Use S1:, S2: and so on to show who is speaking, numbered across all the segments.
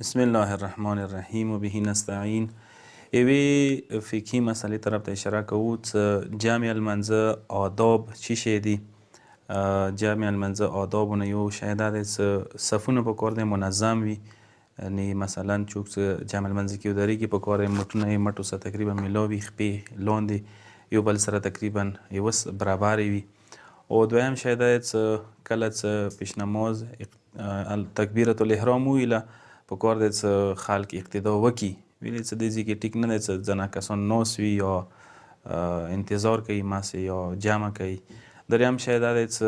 S1: بسم الله الرحمن الرحیم و به نستعین. یوې فقهي مسئلې طرف ته اشاره کوو چې جامع المنځه آداب چی شی دي. جامع المنځه آدابونه یو شی دا دی چې صفونه پکار دی منظم وي، یعنی مثلا څوک چې جامع المنځه کې ودرېږي پکار دی مټونه یې مټو سره تقریبا میلاوي، خپې لاندې یو بل سره تقریبا یوه برابرې وي. او دویم شی دا دی چې کله چې پیش نماز تکبیرة الاحرام وویله پکار دی چې خلک اقتدا وکړي، ویلې چې دې ځای کې ټیک نه دی چې ځنه کسان ناست وي یا انتظار کوي مسې یا جمع کوي. دریم شی دا دی چې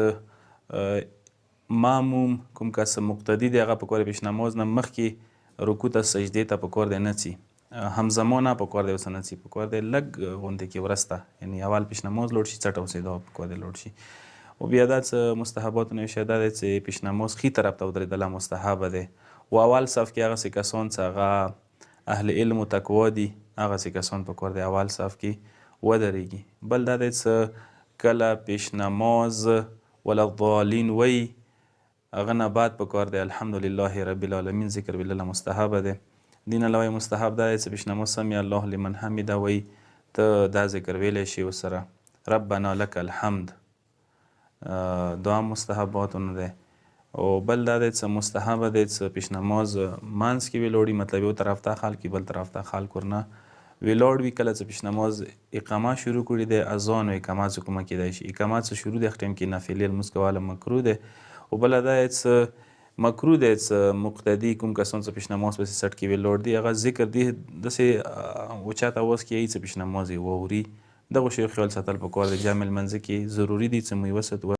S1: معموم کوم کس مقتدي دی هغه پکار دی پیش نماز نه مخکې رکوع ته سجدې ته پکار دی نه ځي، همزمانه پکار دی ورسره نه ځي، پکار دی لږ غوندې کې ورسته، یعنی اول پیش نماز لوړ شي څټ اوسېدا پکار دی لوړ شي. او بیا دا چې مستحباتو نه یو شی دا دی چې پیش نماز ښي طرف ته ودرېدله مستحبه دی. و اول صف کې هغسې کسان چې هغه اهل علم و تقوا دي هغسې کسان پکار دی اول صف کې ودرېږي. بل دا دی چې کله پیش نماز وللضالین وی هغه نه بعد پکار دی الحمدلله رب العالمین ذکر ویلله مستحبه دی. دین علاوه مستحب دا دی چې پیش نماز سمع الله لمن حمده وی ته دا ذکر ویلی شي ورسره ربنا لک الحمد، دا هم مستحباتونه دی. او بل دا دی چې مستحبه دی چې پیش نماز منځ کې ویلوړي، مطلب یو طرف ته خلک بل طرف ته خلک ورنه ویلاړ وي. کله چې پیش نماز اقامه شروع کړي دی اذان و اقامه چې کومه کیدای شي، اقامه چې شروع دی هغه ټایم کې نافلې لمونځ کول مکروه دی. او بله دا دی چې مکروه دی چې مقتدي کوم کسان چې پیش نماز پسې سټ کې ویلاړ دي هغه ذکر دی داسې اوچت اواز کې یي چې پیش نماز یې واوري. دغو شیو خیال ساتل پکار دی. جامع المنځه کې ضروري دي چې مو یې وساتو.